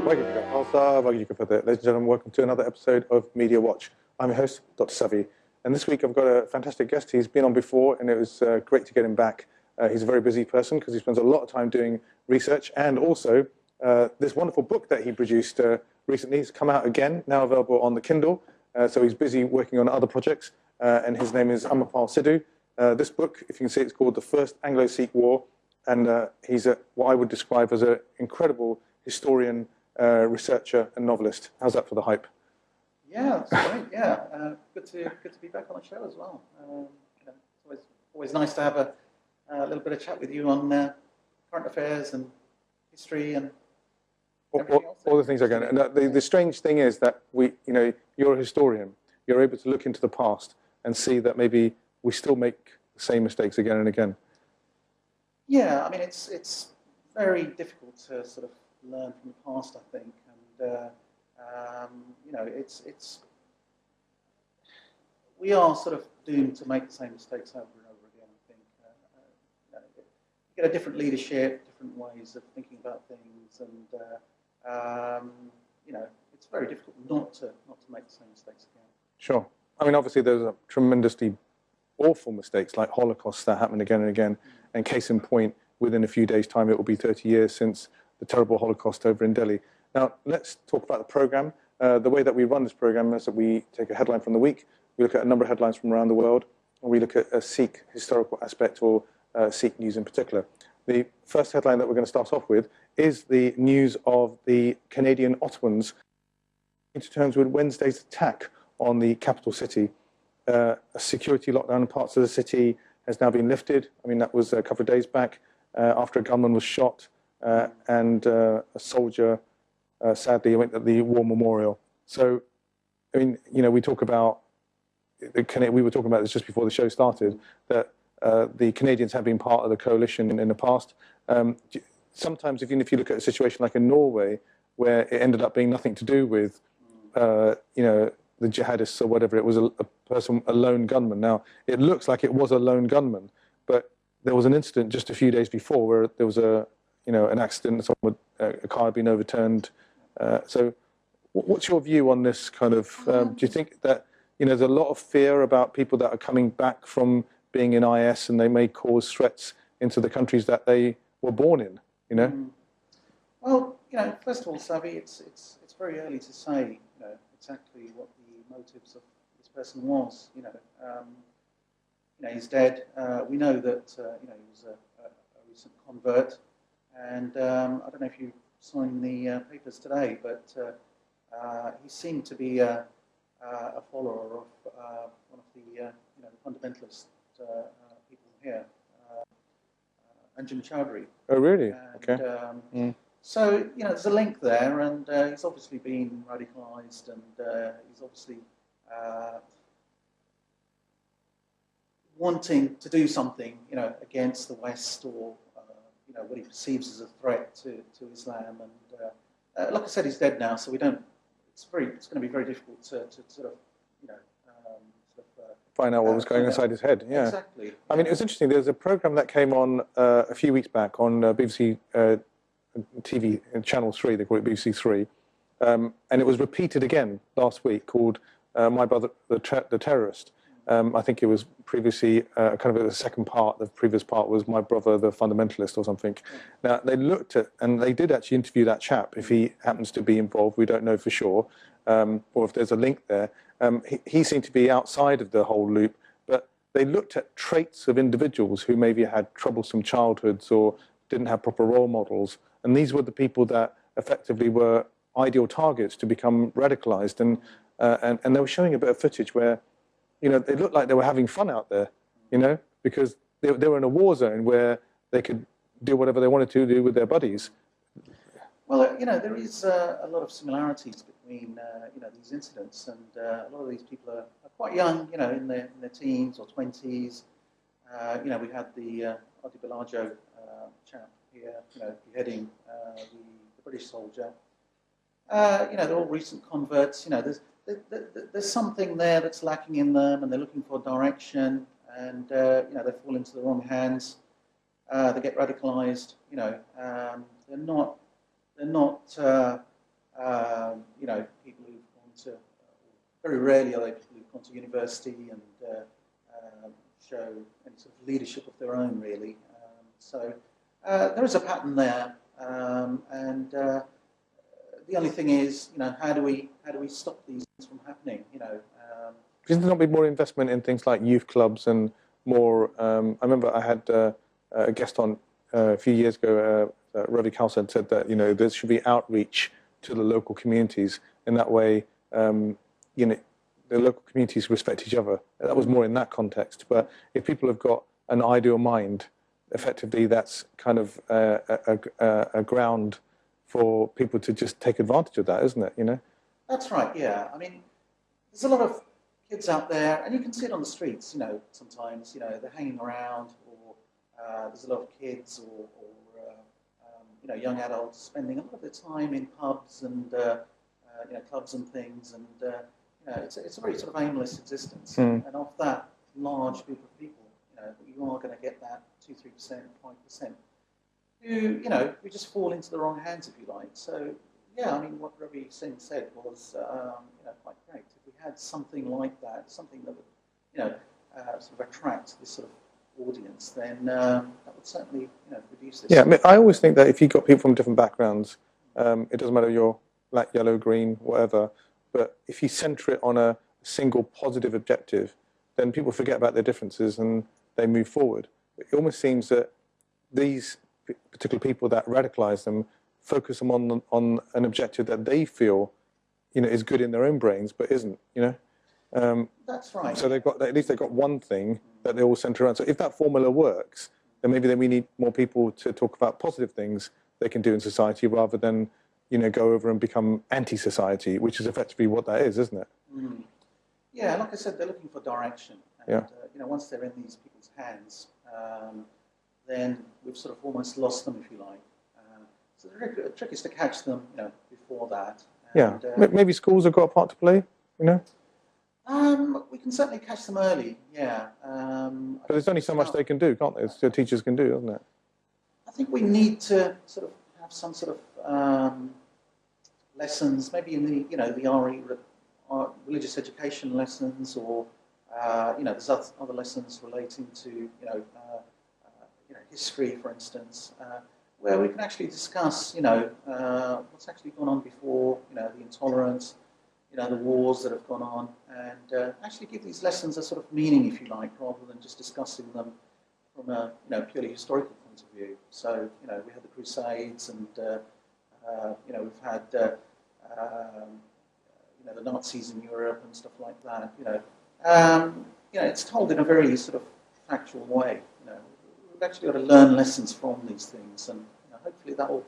Ladies and gentlemen, welcome to another episode of Media Watch. I'm your host, Dr. Savi, and this week I've got a fantastic guest. He's been on before, and it was great to get him back. He's a very busy person because he spends a lot of time doing research, and also this wonderful book that he produced recently has come out again, now available on the Kindle. So he's busy working on other projects, and his name is Amarpal Sidhu. This book, if you can see, it's called The First Anglo-Sikh War, and he's what I would describe as an incredible historian, researcher and novelist. How's that for the hype? Yeah, that's great. Yeah, good to be back on the show as well. It's always nice to have a little bit of chat with you on current affairs and history and everything else. All the things are going. And the strange thing is that you're a historian. You're able to look into the past and see that maybe we still make the same mistakes again and again. Yeah, I mean it's very difficult to sort of learn from the past, I think, and we are sort of doomed to make the same mistakes over and over again. I think you get a different leadership, different ways of thinking about things, and it's very difficult not to make the same mistakes again. Sure. I mean, obviously, there's a tremendously awful mistakes like Holocausts that happen again and again. And case in point, within a few days' time, it will be 30 years since the terrible Holocaust over in Delhi. Now, let's talk about the program. The way that we run this program is that we take a headline from the week, we look at a number of headlines from around the world, and we look at a Sikh historical aspect or Sikh news in particular. The first headline that we're going to start off with is the news of the Canadian Ottawans into terms with Wednesday's attack on the capital city. A security lockdown in parts of the city has now been lifted. I mean, that was a couple of days back after a gunman was shot and a soldier sadly went at the war memorial. So, I mean, we were talking about this just before the show started, that the Canadians have been part of the coalition in the past. Sometimes, even if you look at a situation like in Norway, where it ended up being nothing to do with, the jihadists or whatever, it was a lone gunman. Now, it looks like it was a lone gunman, but there was an incident just a few days before where there was an accident, a car had been overturned. So what's your view on this kind of, do you think that, there's a lot of fear about people that are coming back from being in IS and they may cause threats into the countries that they were born in, Well, first of all, Savi, it's very early to say, exactly what the motives of this person was, he's dead. We know that, he was a recent convert. And I don't know if you saw in the papers today, but he seemed to be a follower of one of the fundamentalist people here, Anjem Choudhury. Oh, really? And, okay. So there's a link there, and he's obviously been radicalised, and he's obviously wanting to do something, against the West or what he perceives as a threat to Islam, and like I said, he's dead now, so we don't. It's going to be very difficult to sort of find out what was going inside his head. Yeah, exactly. I mean, it was interesting. There's a program that came on a few weeks back on BBC TV Channel 3. They call it BBC 3, and it was repeated again last week, called "My Brother the Terrorist." I think it was previously kind of the second part. The previous part was "My Brother the Fundamentalist" or something. Now, they looked at, and they did actually interview that chap. If he happens to be involved, we don't know for sure, or if there's a link there. He seemed to be outside of the whole loop, but they looked at traits of individuals who maybe had troublesome childhoods or didn't have proper role models. And these were the people that effectively were ideal targets to become radicalized. And they were showing a bit of footage where, they looked like they were having fun out there, because they were in a war zone where they could do whatever they wanted to do with their buddies. Well, there is a lot of similarities between, these incidents, and a lot of these people are quite young, in their teens or 20s. We had the Adi Bellagio chap here, beheading the British soldier. They're all recent converts. There's something there that's lacking in them, and they're looking for direction, and they fall into the wrong hands. They get radicalised. They're not you know, people who've gone to, very rarely are they people who've gone to university and show any sort of leadership of their own, really. So there is a pattern there, and the only thing is, you know, how do we stop these things from happening? You know, shouldn't there not be more investment in things like youth clubs and more? I remember I had a guest on a few years ago. Ravi Kalsa said that, you know, there should be outreach to the local communities. In that way, you know, the local communities respect each other. That was more in that context. But if people have got an ideal mind, effectively, that's kind of a ground for people to just take advantage of that, isn't it? You know. That's right. Yeah. I mean, there's a lot of kids out there, and you can see it on the streets. You know, sometimes, you know, they're hanging around, or there's a lot of kids or you know, young adults spending a lot of their time in pubs and you know, clubs and things, and you know, it's a very sort of aimless existence. And of that large group of people, you know, you are going to get that 2, 3%, 5% who, you know, we just fall into the wrong hands, if you like. So yeah, I mean, what Ravi Singh said was you know, quite great. If we had something like that, something that would, you know, sort of attract this sort of audience, then that would certainly, you know, reduce this. Yeah, I mean, I always think that if you've got people from different backgrounds, it doesn't matter you're black, yellow, green, whatever, but if you centre it on a single positive objective, then people forget about their differences and they move forward. It almost seems that these particular people that radicalise them focus them on an objective that they feel, you know, is good in their own brains, but isn't, you know. That's right. So they've got, at least they've got one thing that they all centre around. So if that formula works, then maybe we need more people to talk about positive things they can do in society rather than, you know, go over and become anti-society, which is effectively what that is, isn't it? Yeah, like I said, they're looking for direction. And, you know, once they're in these people's hands, then we've sort of almost lost them, if you like. So the trick is to catch them, you know, before that. And, maybe schools have got a part to play, you know? We can certainly catch them early, yeah. But there's only so much they can do, can't they? So teachers can do, doesn't it? I think we need to sort of have some sort of lessons, maybe in the, you know, the RE, religious education lessons, or you know, there's other lessons relating to, you know, history, for instance, where we can actually discuss, you know, what's actually gone on before, you know, the intolerance, you know, the wars that have gone on, and actually give these lessons a sort of meaning, if you like, rather than just discussing them from a, you know, purely historical point of view. So, you know, we had the Crusades, and you know, we've had you know, the Nazis in Europe and stuff like that. You know, it's told in a very sort of factual way. You know, we've actually got to learn lessons from these things, and you know, hopefully that will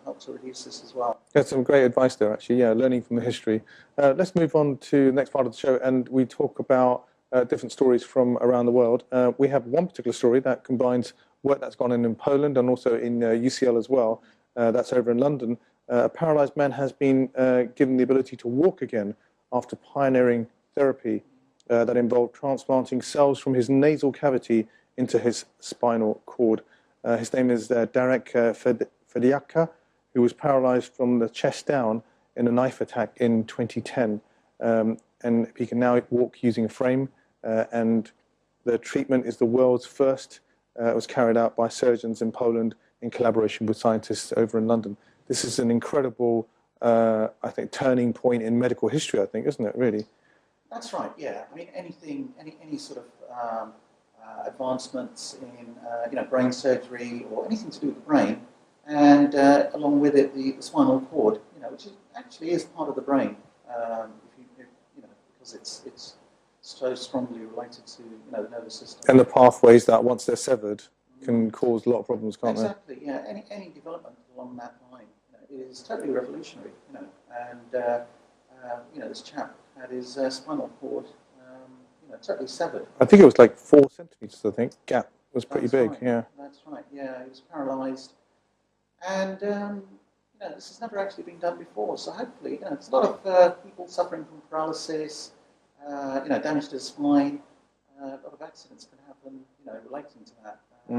help to reduce this as well. That's some great advice there, actually. Yeah, learning from the history. Let's move on to the next part of the show, and we talk about different stories from around the world. We have one particular story that combines work that's gone on in Poland and also in UCL as well. That's over in London. A paralysed man has been given the ability to walk again after pioneering therapy that involved transplanting cells from his nasal cavity into his spinal cord. His name is Darek Fediaka, who was paralysed from the chest down in a knife attack in 2010. And he can now walk using a frame, and the treatment is the world's first. It was carried out by surgeons in Poland in collaboration with scientists over in London. This is an incredible, I think, turning point in medical history, I think, isn't it, really? That's right, yeah. I mean, any sort of advancements in, you know, brain surgery or anything to do with the brain, and along with it, the spinal cord, you know, which actually is part of the brain, you know, because it's so strongly related to, you know, the nervous system. And the pathways that, once they're severed, can cause a lot of problems, can't they? Exactly, yeah. Any development along that line, you know, is totally revolutionary, you know. And you know, this chap had his spinal cord, you know, totally severed. I think it was like 4 centimetres. I think gap was pretty big. Right. Yeah. That's right. Yeah, he was paralysed, and you know, this has never actually been done before. So hopefully, you know, there's a lot of people suffering from paralysis, you know, damage to the spine. A lot of accidents can happen, you know, relating to that. We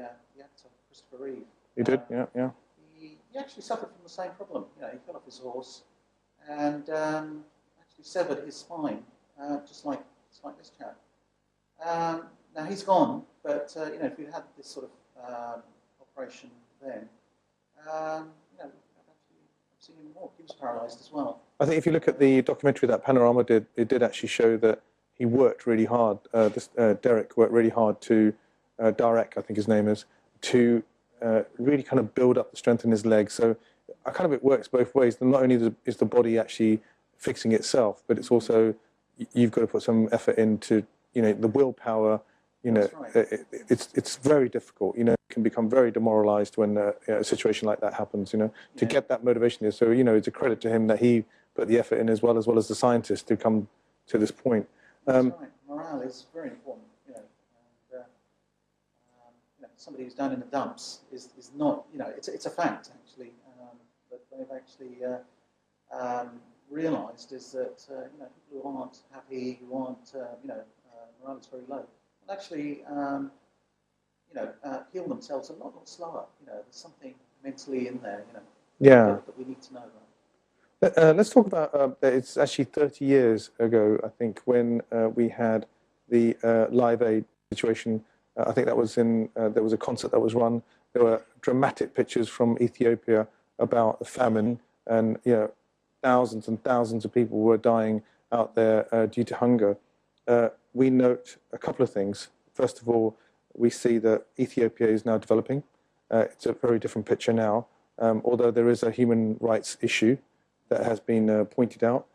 have the actor Christopher Reeve. He did, yeah. He he actually suffered from the same problem. You know, he fell off his horse and actually severed his spine, just like this chap. Now he's gone, but you know, if we'd had this sort of operation then, you know, I've seen him more. He was paralysed as well. I think if you look at the documentary that Panorama did, it did actually show that he worked really hard. Derek worked really hard to, Darek, I think his name is, to really kind of build up the strength in his legs. So kind of it works both ways. Not only is the body actually fixing itself, but it's also, you've got to put some effort into, you know, the willpower. You know, Right. it's very difficult. You know, it can become very demoralised when a situation like that happens. You know, to get that motivation. So you know, it's a credit to him that he put the effort in as well as the scientists to come to this point. That's right. Morale is very important. You know, and you know, somebody who's down in the dumps is not. You know, it's a fact actually that they've actually realised is that you know, people who aren't happy, who aren't you know, morale is very low. Actually, you know, heal themselves a lot slower. You know, there's something mentally in there, you know, that we need to know about. Let's talk about, it's actually 30 years ago, I think, when we had the Live Aid situation. I think that was there was a concert that was run. There were dramatic pictures from Ethiopia about the famine, and, you know, thousands and thousands of people were dying out there due to hunger. We note a couple of things. First of all, we see that Ethiopia is now developing. It's a very different picture now, although there is a human rights issue that has been pointed out.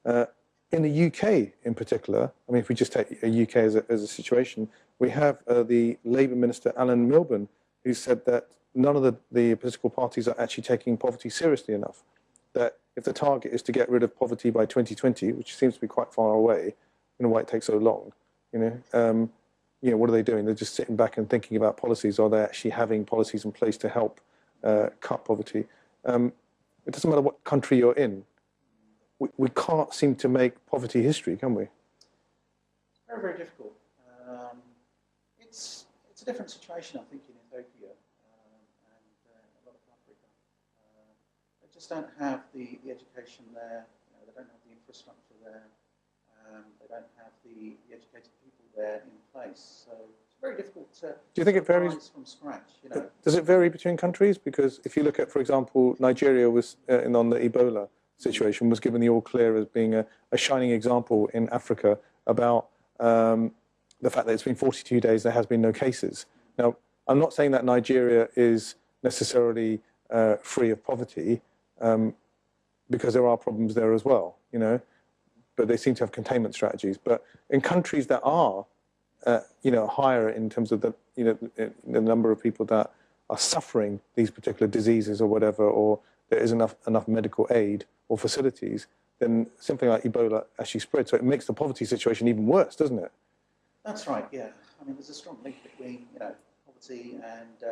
In the UK in particular, I mean, if we just take the UK as a situation, we have the Labour Minister, Alan Milburn, who said that none of the political parties are actually taking poverty seriously enough. That if the target is to get rid of poverty by 2020, which seems to be quite far away, you know, why it takes so long, you know, what are they doing? They're just sitting back and thinking about policies, or they're actually having policies in place to help cut poverty. It doesn't matter what country you're in. We can't seem to make poverty history, can we? Very, very difficult. It's a different situation, I think, in Ethiopia and a lot of Africa. They just don't have the education there. You know, they don't have the infrastructure there. They don't have the educated people there in place. So it's very difficult to. Do you think it varies from scratch? You know, does it vary between countries? Because if you look at, for example, Nigeria was on the Ebola situation, was given the all clear as being a shining example in Africa about the fact that it's been 42 days, there has been no cases. Now, I'm not saying that Nigeria is necessarily free of poverty, because there are problems there as well, you know, but they seem to have containment strategies. But in countries that are, you know, higher in terms of the, you know, the number of people that are suffering these particular diseases or whatever, or there isn't enough medical aid or facilities, then something like Ebola actually spreads. So it makes the poverty situation even worse, doesn't it? That's right, yeah. I mean, there's a strong link between, you know, poverty and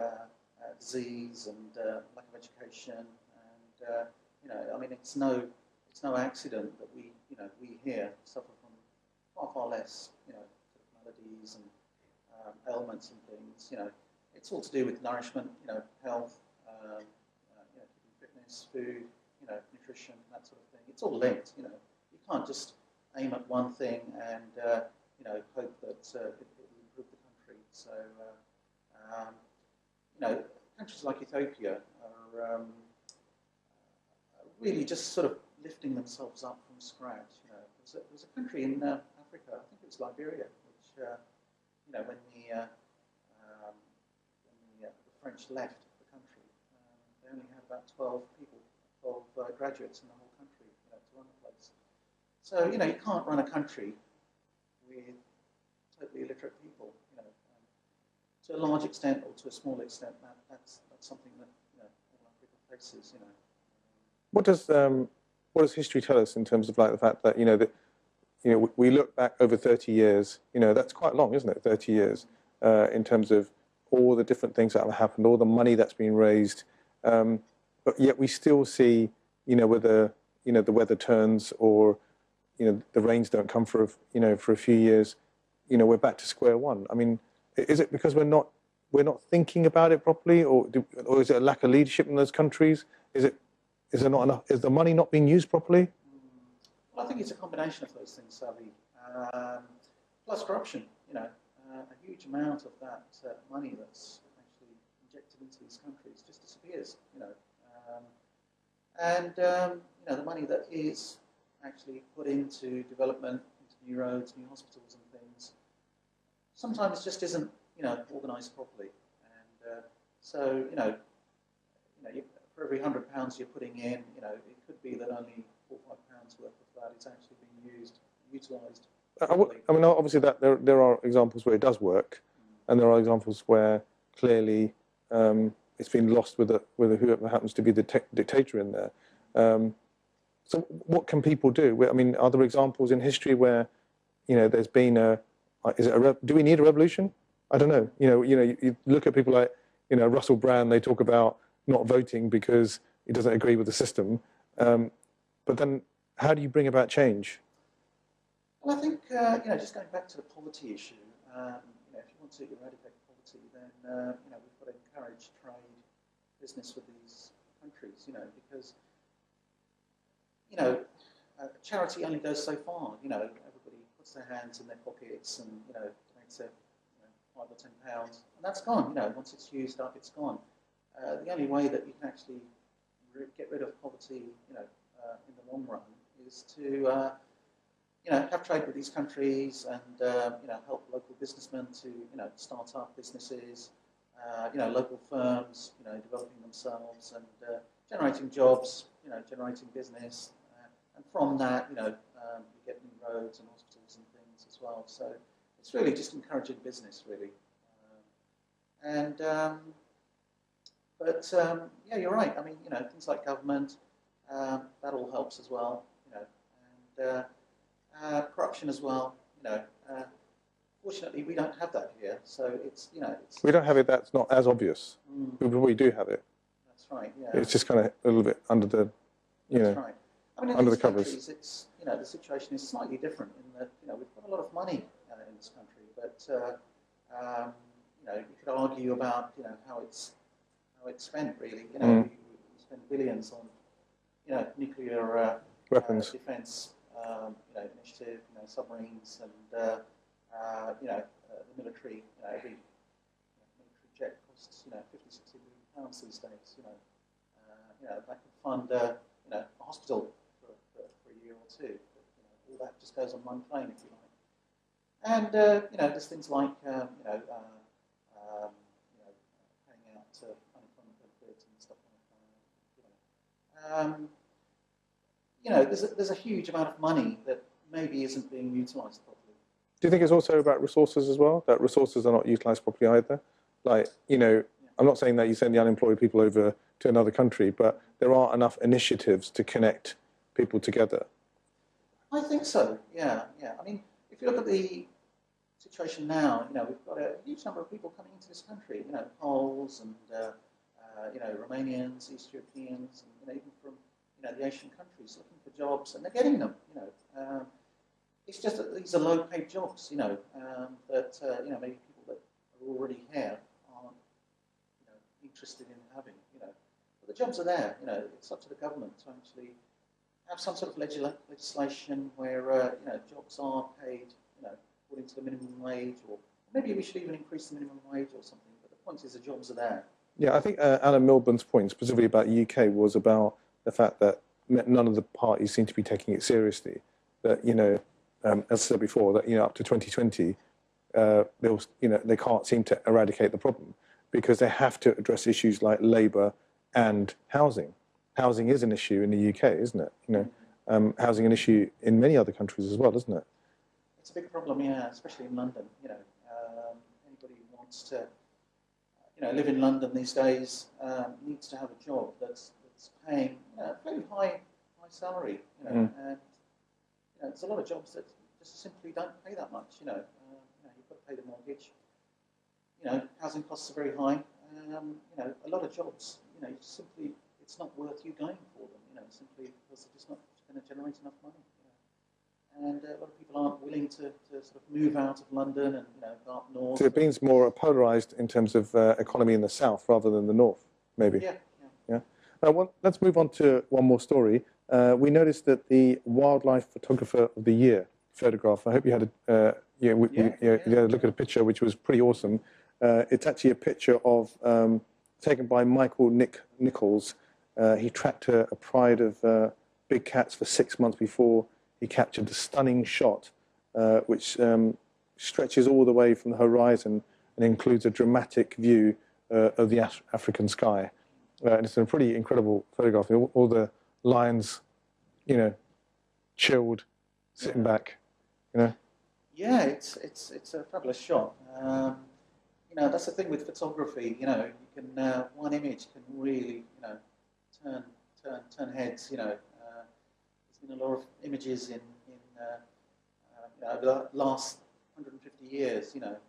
disease and lack of education. And, you know, I mean, it's no accident that we, you know, we here suffer from far less, you know, maladies and ailments and things. You know, it's all to do with nourishment, you know, health, you know, fitness, food, you know, nutrition, that sort of thing. It's all linked. You know, you can't just aim at one thing and you know, hope that it will improve the country. So, you know, countries like Ethiopia are really just sort of lifting themselves up from scratch. You know, there's a country in Africa, I think it was Liberia, which you know, when the French left the country, they only had about 12 people, 12 graduates in the whole country, you know, to run the place. So, you know, you can't run a country with totally illiterate people, you know. To a large extent or to a small extent, that's something that, you know, all Africa faces, you know. What does history tell us in terms of, like, the fact that, you know, that, you know, we look back over 30 years, you know, that's quite long, isn't it? 30 years in terms of all the different things that have happened, all the money that's been raised, but yet we still see, you know, whether, you know, the weather turns or, you know, the rains don't come for, you know, for a few years, you know, we're back to square one. I mean, is it because we're not we're not thinking about it properly, or is it a lack of leadership in those countries? Is there not enough? Is the money not being used properly? Well, I think it's a combination of those things, Savi. Plus corruption. A huge amount of that money that's actually injected into these countries just disappears. The money that is actually put into development, into new roads, new hospitals and things, sometimes just isn't, organised properly. And for every £100 you're putting in, it could be that only £4 or £5 worth of that is actually being utilised. I mean, obviously that there are examples where it does work, and there are examples where clearly it's been lost with whoever happens to be the dictator in there. So what can people do? I mean, are there examples in history where, there's been do we need a revolution? I don't know. You look at people like, Russell Brand, they talk about not voting because he doesn't agree with the system. But then how do you bring about change? Well, I think, just going back to the poverty issue, if you want to eradicate poverty, then, we've got to encourage trade, business with these countries, because, charity only goes so far, everybody puts their hands in their pockets and, donates their, £5 or £10, and that's gone, once it's used up, it's gone. The only way that you can actually get rid of poverty, in the long run is to, have trade with these countries and, help local businessmen to, start up businesses, local firms, developing themselves and generating jobs, generating business. And from that, you get new roads and hospitals and things as well. So it's really just encouraging business, really. Yeah, you're right. I mean, things like government, that all helps as well, and corruption as well, fortunately, we don't have that here, so it's. We don't have it. That's not as obvious. We do have it. That's right. Yeah. It's just kind of a little bit under the, That's right. I mean, in under these the covers. countries, it's the situation is slightly different in that we've got a lot of money in this country, but you could argue about how it's spent really. We spend billions on nuclear Weapons. defence initiative, submarines and the military. Every military jet costs 50, 60 million pounds these days. That could fund a hospital for a year or two. But, all that just goes on one plane, if you like. And there's things like paying out unemployment benefits and stuff like that. There's a huge amount of money that maybe isn't being utilised properly. Do you think it's also about resources as well? That resources are not utilised properly either? Like, I'm not saying that you send the unemployed people over to another country, but there aren't enough initiatives to connect people together. I think so, yeah. I mean, if you look at the situation now, we've got a huge number of people coming into this country, Poles and, Romanians, East Europeans, and, even from, the Asian countries looking for jobs, and they're getting them, It's just that these are low-paid jobs, that, maybe people that are already here aren't, interested in having, But the jobs are there, It's up to the government to actually have some sort of legislation where, jobs are paid, according to the minimum wage, or maybe we should even increase the minimum wage or something. But the point is the jobs are there. Yeah, I think Alan Milburn's point, specifically about the UK, was about the fact that none of the parties seem to be taking it seriously. That, as I said before, that, up to 2020, they can't seem to eradicate the problem because they have to address issues like labour and housing. Housing is an issue in the UK, isn't it? Housing an issue in many other countries as well, isn't it? It's a big problem, yeah, especially in London. Anybody who wants to, live in London these days needs to have a job that's paying a fairly high salary. And there's a lot of jobs that just simply don't pay that much. You've got to pay the mortgage. Housing costs are very high. A lot of jobs, simply it's not worth you going for them. Simply because they're just not going to generate enough money. and a lot of people aren't willing to sort of move out of London and go up north. So it means more polarized in terms of economy in the south rather than the north, maybe. Yeah. Yeah. Let's move on to one more story. We noticed that the Wildlife Photographer of the Year photograph. I hope you had you had a look at a picture, which was pretty awesome. It's actually a picture of taken by Michael Nichols. He tracked a pride of big cats for 6 months before he captured the stunning shot, which stretches all the way from the horizon and includes a dramatic view of the African sky. And it's a pretty incredible photograph. All the lions, chilled, sitting back, Yeah, it's a fabulous shot. That's the thing with photography. You can one image can really turn heads. There's been a lot of images in over the last 150 years. That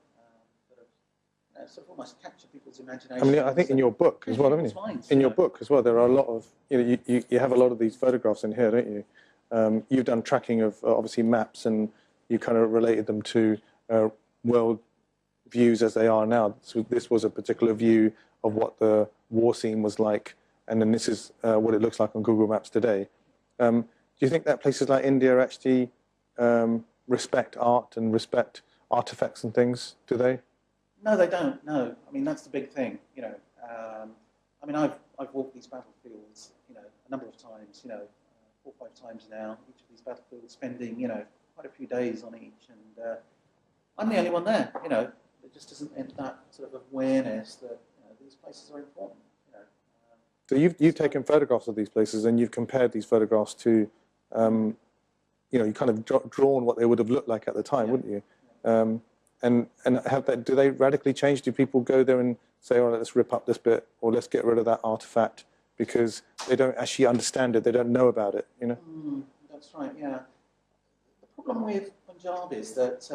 have sort of almost captured people's imagination. I mean, I think in your book as well, haven't you? In your book as well, there are a lot of you have a lot of these photographs in here, don't you? You've done tracking of obviously maps, and you kind of related them to world views as they are now. So this was a particular view of what the war scene was like, and then this is what it looks like on Google Maps today. Do you think that places like India actually respect art and respect artifacts and things? Do they? No, they don't. No, I mean that's the big thing. I mean I've walked these battlefields, a number of times. 4 or 5 times now. Each of these battlefields, spending quite a few days on each, and I'm the only one there. There just isn't that sort of awareness that these places are important. So you've taken photographs of these places, and you've compared these photographs to, you kind of drawn what they would have looked like at the time, wouldn't you? And do they radically change? Do people go there and say, "Oh, let's rip up this bit, or let's get rid of that artifact," because they don't actually understand it, they don't know about it, That's right. Yeah. The problem with Punjab is that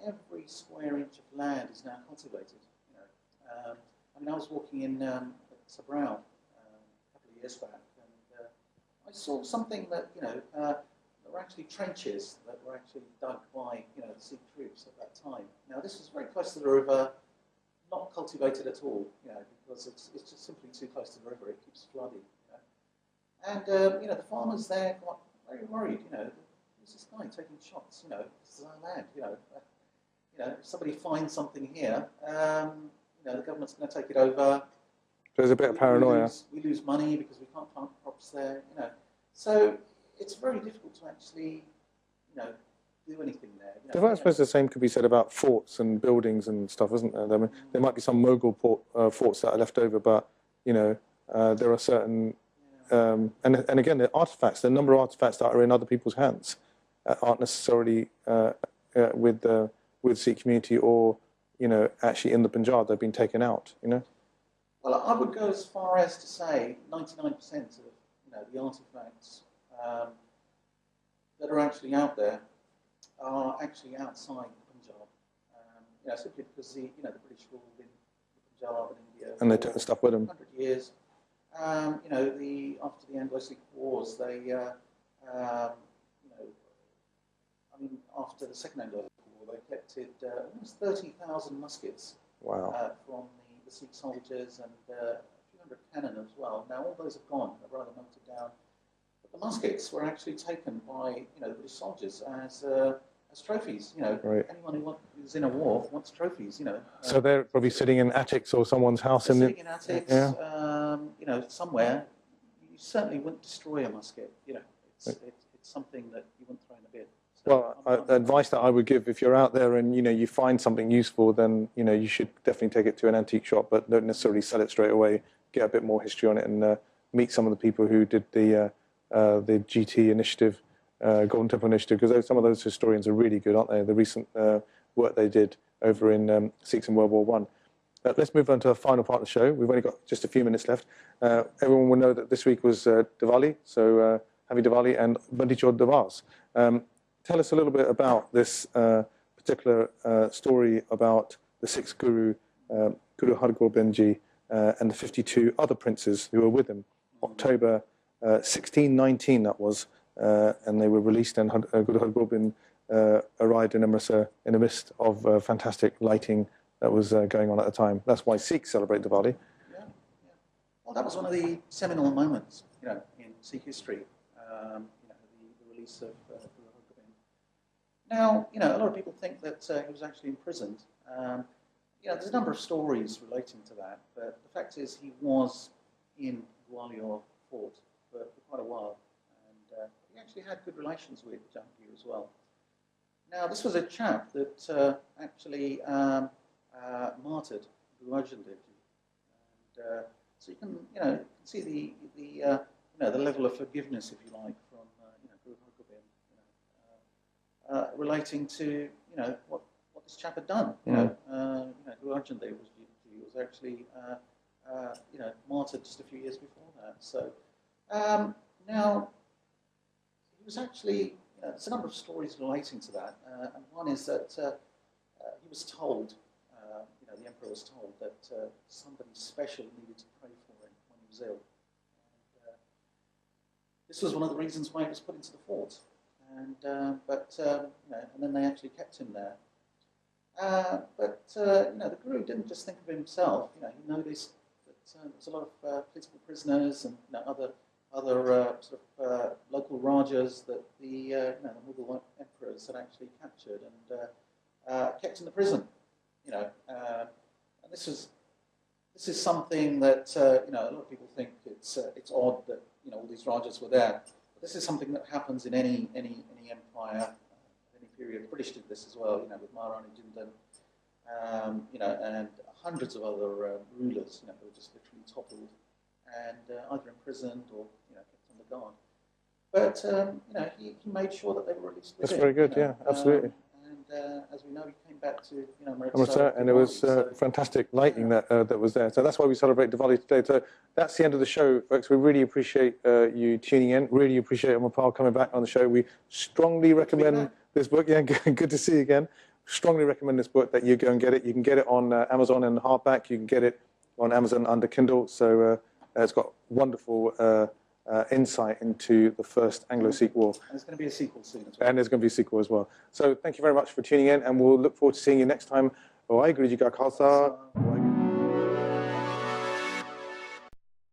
every square inch of land is now cultivated. I mean, I was walking in Sabrow a couple of years back, and I saw something that there were actually trenches that were actually dug by the Sikh troops at that time. Now this was very close to the river, not cultivated at all, because it's just simply too close to the river. It keeps flooding. And the farmers there got very worried. Who's this guy taking shots? This is our land. If somebody finds something here, the government's going to take it over. There's a bit of paranoia. We lose money because we can't plant crops there. So it's very difficult to actually, do anything there. I suppose the same could be said about forts and buildings and stuff, isn't there? I mean, there might be some Mughal forts that are left over, but there are certain, and again, the artifacts, the number of artifacts that are in other people's hands aren't necessarily with Sikh community or actually in the Punjab. They've been taken out. Well, I would go as far as to say 99% of the artifacts that are actually out there are actually outside Punjab. Simply because the British ruled in Punjab and India, and they took the stuff with them. 100 years. After the Anglo-Sikh Wars, they, after the Second Anglo-Sikh War, they collected almost 30,000 muskets. Wow. From the Sikh soldiers and a few hundred cannon as well. Now all those have gone, they're rather melted down. But the muskets were actually taken by the British soldiers as trophies. Right. Anyone who's in a war wants trophies. So they're probably sitting in attics or someone's house. Sitting in attics, somewhere. You certainly wouldn't destroy a musket. It's something that you wouldn't throw in the bin. Well, the advice that I would give, if you're out there and you find something useful, then you should definitely take it to an antique shop, but don't necessarily sell it straight away. Get a bit more history on it and meet some of the people who did the GT initiative, Golden Temple initiative, because some of those historians are really good, aren't they? The recent work they did over in Sikhs in World War One. Let's move on to the final part of the show. We've only got just a few minutes left. Everyone will know that this week was Diwali, so happy Diwali and Bandi Chor Diwas. Tell us a little bit about this particular story about the sixth Guru, Guru Har Gobind Ji, and the 52 other princes who were with him. October 1619, that was, and they were released, and Guru Har Gobind arrived in Amritsar in the midst of fantastic lighting that was going on at the time. That's why Sikhs celebrate Diwali. Yeah, yeah. Well, that was one of the seminal moments, in Sikh history. The release of Guru Har Gobind. Now, a lot of people think that he was actually imprisoned. There's a number of stories relating to that, but the fact is he was in Gwalior fort for quite a while, and he actually had good relations with Jahangir as well. Now, this was a chap that actually martyred Guru Arjan Dev Ji, and so you can see the level of forgiveness, if you like, from Guru Har Gobind, relating to what this chap had done. Guru Arjan Dev Ji was actually martyred just a few years before that. So now he was actually. There's a number of stories relating to that, and one is that he was told, the emperor was told that somebody special needed to pray for him when he was ill. And, this was one of the reasons why he was put into the fort, and then they actually kept him there. The Guru didn't just think of himself. He noticed that there's a lot of political prisoners and other local rajas that the Mughal emperors had actually captured and kept in the prison. And this is something that a lot of people think it's odd that all these rajas were there. But this is something that happens in any empire, any period. The British did this as well. With Maharani Jindal, and hundreds of other rulers. Who were just literally toppled and either imprisoned or kept on the guard. But he made sure that they were released. That's very good. Yeah, absolutely. And as we know, he came back to Amritsar, and it was fantastic lighting that was there. So that's why we celebrate Diwali today. So that's the end of the show, folks. We really appreciate you tuning in. Really appreciate Amapal coming back on the show. We strongly recommend this book. Yeah, good to see you again. Strongly recommend this book that you go and get it. You can get it on Amazon in hardback. You can get it on Amazon under Kindle. So it's got wonderful insight into the first Anglo-Sikh War. And there's going to be a sequel soon as well. And there's going to be a sequel as well. So thank you very much for tuning in, and we'll look forward to seeing you next time. Waheguru Ji Ka Khalsa.